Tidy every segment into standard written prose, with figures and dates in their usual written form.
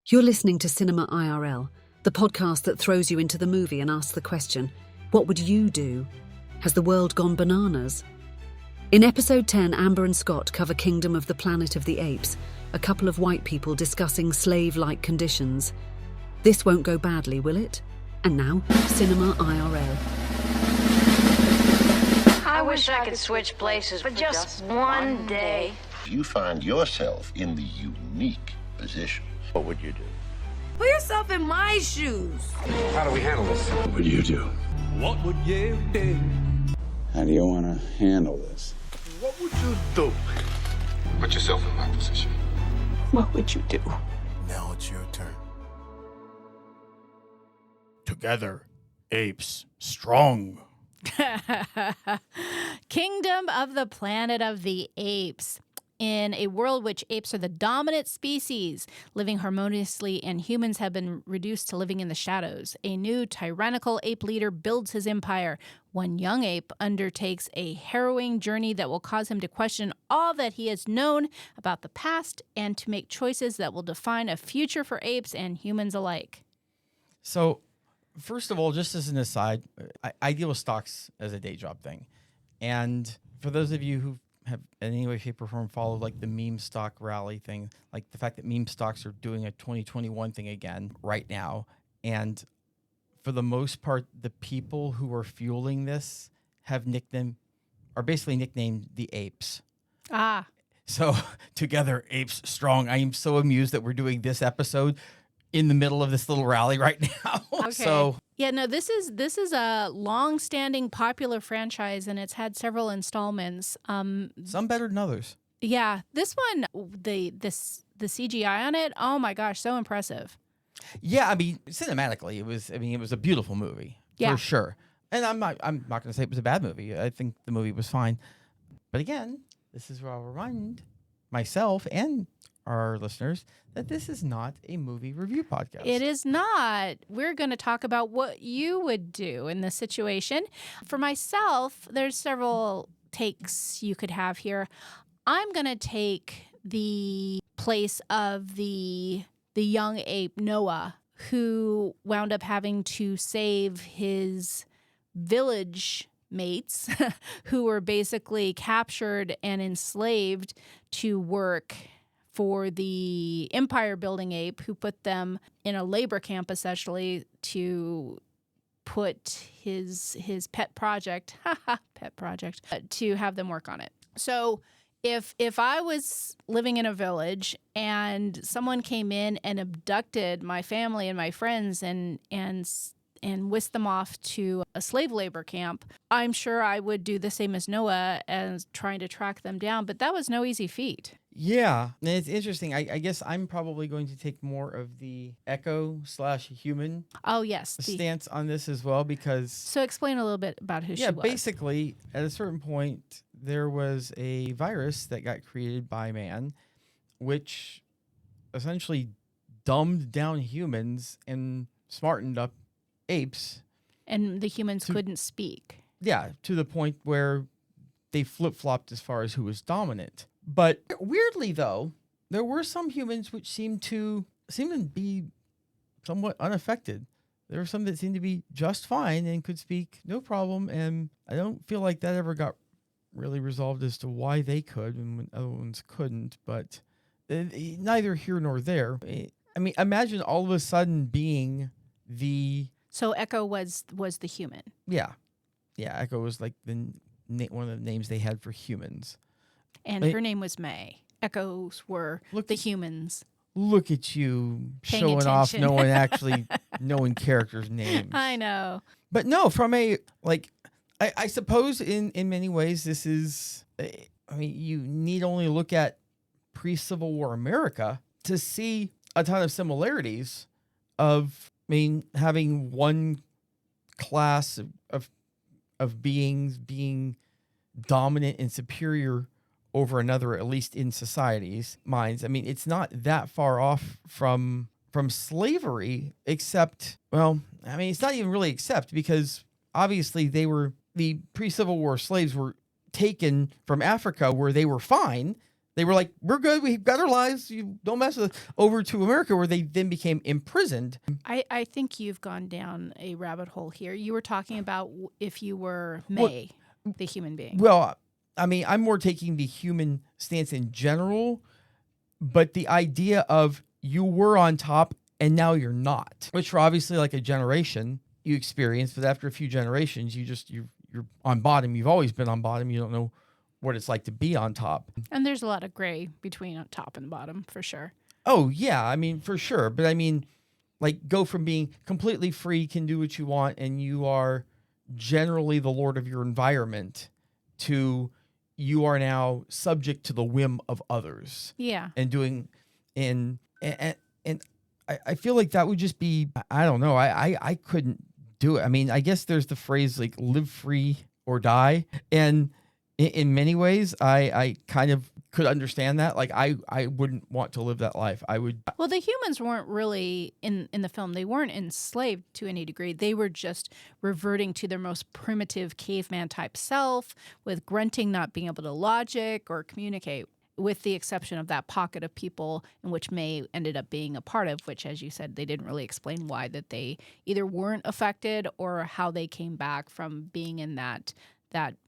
You're listening to Cinema IRL, the podcast that throws you into the movie and asks the question, what would you do? Has the world gone bananas? In episode 10, Amber and Scott cover Kingdom of the Planet of the Apes, a couple of white people discussing slave-like conditions. This won't go badly, will it? And now, Cinema IRL. I wish I could switch places for just one day. You find yourself in the unique position. What would you do? Put yourself in my shoes. How do we handle this? What would you do? What would you do? How do you want to handle this? What would you do? Put yourself in my position. What would you do? Now it's your turn. Together, apes strong. Kingdom of the Planet of the Apes. In a world which apes are the dominant species, living harmoniously, and humans have been reduced to living in the shadows, a new tyrannical ape leader builds his empire. One young ape undertakes a harrowing journey that will cause him to question all that he has known about the past and to make choices that will define a future for apes and humans alike. So, first of all, just as an aside, I deal with stocks as a day job thing. And for those of you who have in any way, shape, or form followed like the meme stock rally thing, like the fact that meme stocks are doing a 2021 thing again right now. And for the most part, the people who are fueling this are basically nicknamed the Apes. Ah. So together, apes strong. I am so amused that we're doing this episode in the middle of this little rally right now. Okay. So yeah, no, this is a long-standing popular franchise, and it's had several installments. some better than others. Yeah, this one, the CGI on it, oh my gosh, so impressive. Yeah, I mean, cinematically, it was a beautiful movie for sure. And I'm not going to say it was a bad movie. I think the movie was fine. But again, this is where I'll remind myself and our listeners that this is not a movie review podcast. It is not. We're going to talk about what you would do in this situation. For myself, there's several takes you could have here. I'm going to take the place of the young ape Noah, who wound up having to save his village mates who were basically captured and enslaved to work for the empire building ape, who put them in a labor camp essentially to put his pet project to have them work on it. So if I was living in a village and someone came in and abducted my family and my friends and whisked them off to a slave labor camp, I'm sure I would do the same as Noah as trying to track them down. But that was no easy feat. Yeah, and it's interesting. I guess I'm probably going to take more of the echo/human stance on this as well, because... So explain a little bit about who she was. Yeah, basically, at a certain point, there was a virus that got created by man, which essentially dumbed down humans and smartened up apes. And the humans couldn't speak. Yeah, to the point where they flip-flopped as far as who was dominant. But weirdly, though, there were some humans which seemed to be somewhat unaffected. There were some that seemed to be just fine and could speak no problem. And I don't feel like that ever got really resolved as to why they could and when other ones couldn't. But neither here nor there. I mean, imagine all of a sudden being the... So Echo was the human. Yeah. Yeah, Echo was like one of the names they had for humans. And her name was May. Echoes were the humans. Look at you Paying showing off, attention. knowing actually knowing characters' names. I know. But no, from I suppose in many ways this is, I mean, you need only look at pre-Civil War America to see a ton of similarities of, having one class of beings being dominant and superior over another, at least in society's minds. I mean, it's not that far off from slavery, except, it's not even really except, because obviously the pre-Civil War slaves were taken from Africa where they were fine, They were like, we're good. We've got our lives. You don't mess with us. Over to America, where they then became imprisoned. I think you've gone down a rabbit hole here. You were talking about if you were May, the human being. Well, I mean, I'm more taking the human stance in general, but the idea of you were on top and now you're not, which for obviously like a generation you experience, but after a few generations, you're on bottom. You've always been on bottom. You don't know what it's like to be on top. And there's a lot of gray between top and bottom, for sure. Oh, yeah. I mean, for sure. But I mean, like, go from being completely free, can do what you want, and you are generally the lord of your environment, to you are now subject to the whim of others. Yeah. And doing, and I feel like that would just be, I don't know. I couldn't do it. I mean, I guess there's the phrase like live free or die. And in many ways, I kind of could understand that. Like, I wouldn't want to live that life. I would. Well, the humans weren't really, in the film, they weren't enslaved to any degree. They were just reverting to their most primitive caveman type self, with grunting, not being able to logic or communicate, with the exception of that pocket of people in which May ended up being a part of, which, as you said, they didn't really explain why, that they either weren't affected or how they came back from being in that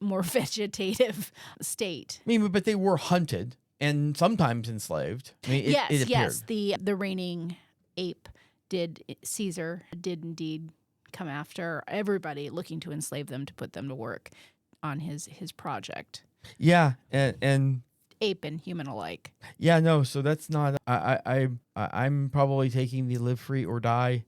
more vegetative state. I mean, but they were hunted and sometimes enslaved. I mean, it appeared. Yes. The reigning ape Caesar did indeed come after everybody, looking to enslave them to put them to work on his project. Yeah, and ape and human alike. Yeah, no. So that's not. I'm probably taking the live free or die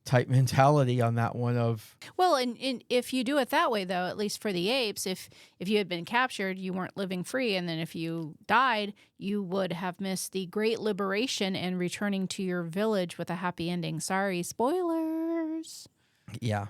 type mentality on that one. Of well, and if you do it that way, though, at least for the apes, if you had been captured, you weren't living free, and then if you died, you would have missed the great liberation and returning to your village with a happy ending. Sorry, spoilers. Yeah,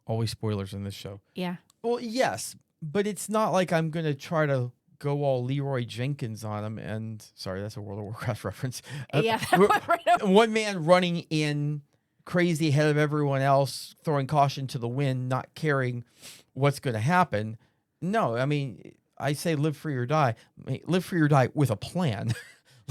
always spoilers in this show. Yeah. Well, yes, but it's not like I'm gonna try to go all Leroy Jenkins on him. And sorry, that's a World of Warcraft reference. Yeah, that went right over. One man running in crazy ahead of everyone else, throwing caution to the wind, not caring what's going to happen. No, I mean, I say live free or die. I mean, live free or die with a plan.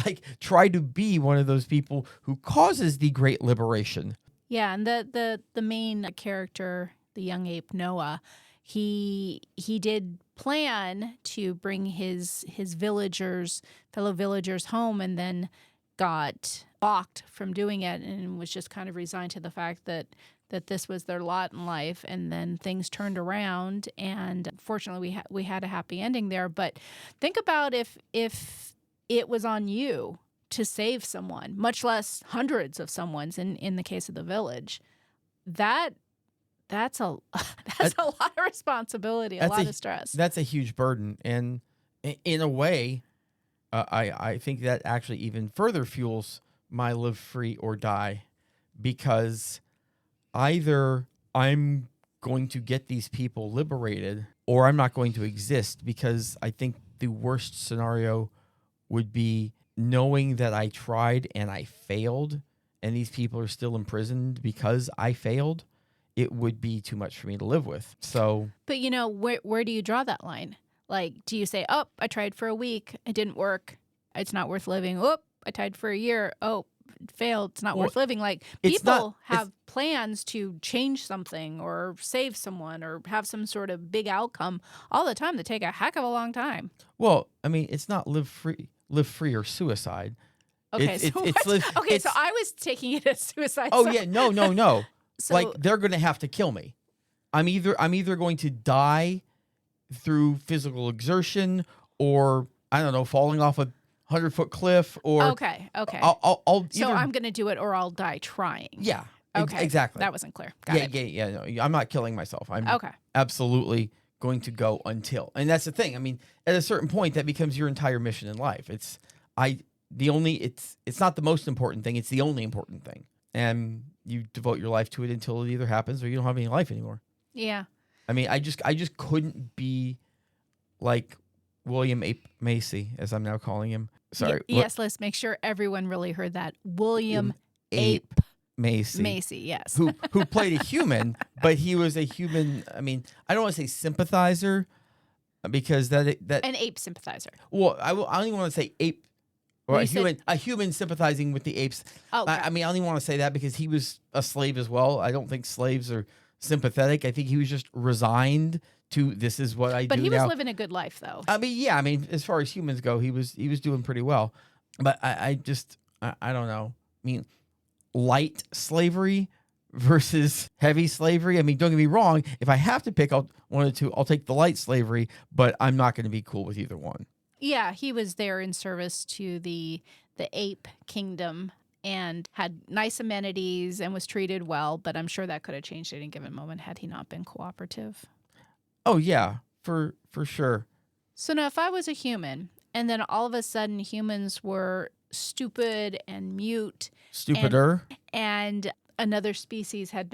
Like, try to be one of those people who causes the great liberation. Yeah, and the main character, the young ape Noah, he did plan to bring his fellow villagers home, and then got balked from doing it, and was just kind of resigned to the fact that this was their lot in life. And then things turned around, and fortunately we had a happy ending there. But think about if it was on you to save someone, much less hundreds of someone's in the case of the village. That's a lot of responsibility, a lot of stress. That's a huge burden. And in a way, I think that actually even further fuels my live free or die, because either I'm going to get these people liberated or I'm not going to exist, because I think the worst scenario would be knowing that I tried and I failed and these people are still imprisoned because I failed. It would be too much for me to live with. So, but where do you draw that line? Like, do you say, oh, I tried for a week, it didn't work, it's not worth living. Oh, I tried for a year, oh, it failed, it's not worth living. Like, people have plans to change something or save someone or have some sort of big outcome all the time that take a heck of a long time. Well, I mean, it's not live free or suicide. Okay, so I was taking it as suicide. Oh, yeah, no. So, like, they're going to have to kill me. I'm either going to die through physical exertion, or I don't know, falling off a 100-foot cliff, or okay. I'll so I'm going to do it, or I'll die trying. Yeah. Okay. Exactly. That wasn't clear. Got it. Yeah. No, I'm not killing myself. I'm okay. Absolutely going to go until, and that's the thing. I mean, at a certain point, that becomes your entire mission in life. It's not the most important thing. It's the only important thing, and you devote your life to it until it either happens or you don't have any life anymore. Yeah. I mean, I just couldn't be like William Ape Macy, as I'm now calling him. Sorry. Yes, let's make sure everyone really heard that. William Ape Macy, yes. who played a human, but he was a human. I mean, I don't want to say sympathizer, because that An ape sympathizer. well, I don't even want to say ape or You said- a human sympathizing with the apes. Oh, okay. I mean, I don't even want to say that because he was a slave as well. I don't think slaves are sympathetic. I think he was just resigned to this is what I But do he now. was living a good life, though. I mean, yeah. I mean, as far as humans go, he was doing pretty well. But I don't know. I mean, light slavery versus heavy slavery. I mean, don't get me wrong. If I have to pick out one or two, I'll take the light slavery. But I'm not going to be cool with either one. Yeah, he was there in service to the ape kingdom and had nice amenities and was treated well. But I'm sure that could have changed at any given moment had he not been cooperative. Oh yeah, for sure. So now, if I was a human, and then all of a sudden humans were stupid and mute, Stupider. and another species had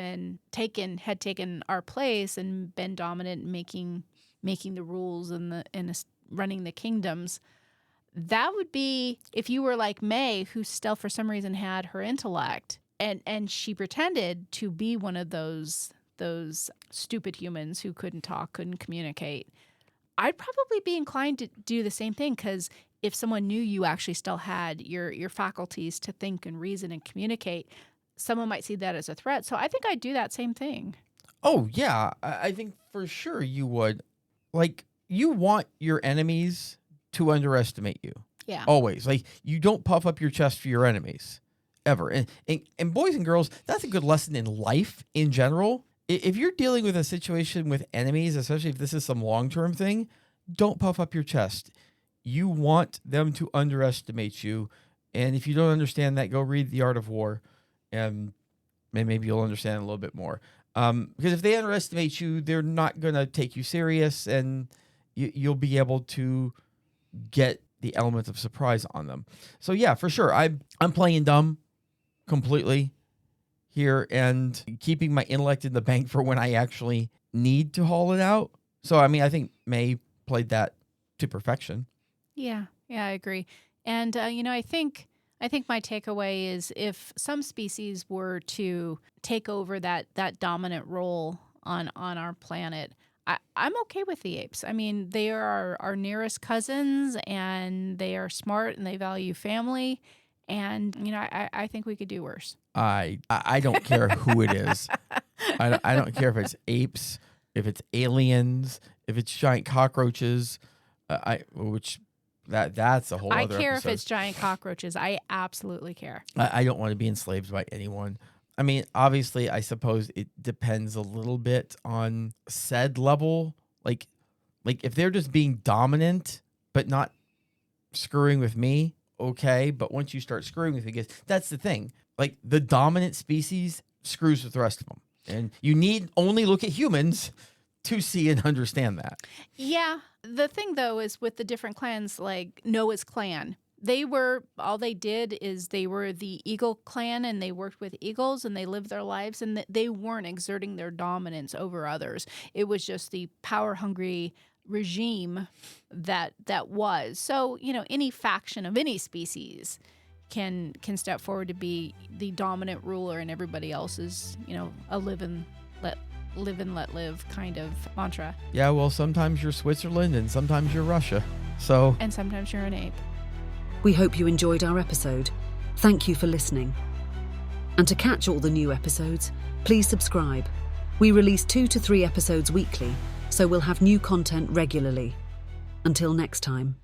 taken our place and been dominant, making the rules and running the kingdoms. That would be if you were like May, who still for some reason had her intellect, and she pretended to be one of those stupid humans who couldn't talk, couldn't communicate. I'd probably be inclined to do the same thing, because if someone knew you actually still had your faculties to think and reason and communicate, someone might see that as a threat. So I think I'd do that same thing. Oh yeah, I think for sure you would. Like, you want your enemies to underestimate you. Yeah. Always. Like, you don't puff up your chest for your enemies ever. And boys and girls, that's a good lesson in life in general. If you're dealing with a situation with enemies, especially if this is some long-term thing, don't puff up your chest. You want them to underestimate you. And if you don't understand that, go read The Art of War, and maybe you'll understand a little bit more. Because if they underestimate you, they're not going to take you serious, and you'll be able to get the element of surprise on them. So yeah, for sure. I'm playing dumb completely here and keeping my intellect in the bank for when I actually need to haul it out. So, I mean, I think May played that to perfection. Yeah, I agree. And, I think my takeaway is if some species were to take over that dominant role on our planet, I'm okay with the apes. I mean, they are our nearest cousins, and they are smart, and they value family. And, I think we could do worse. I don't care who it is. I don't care if it's apes, if it's aliens, if it's giant cockroaches, that's a whole I other care episode. if it's giant cockroaches. I absolutely care. I don't want to be enslaved by anyone. I mean, obviously, I suppose it depends a little bit on said level. Like if they're just being dominant but not screwing with me, okay. But once you start screwing with me, because that's the thing. Like, the dominant species screws with the rest of them, and you need only look at humans to see and understand that. Yeah. The thing, though, is with the different clans, like Noah's clan, they were the eagle clan, and they worked with eagles, and they lived their lives, and they weren't exerting their dominance over others. It was just the power-hungry regime that was. So, any faction of any species can step forward to be the dominant ruler, and everybody else is, a live and let live kind of mantra. Yeah, well, sometimes you're Switzerland and sometimes you're Russia. So, And sometimes you're an ape. We hope you enjoyed our episode. Thank you for listening. And to catch all the new episodes, please subscribe. We release 2 to 3 episodes weekly, so we'll have new content regularly. Until next time.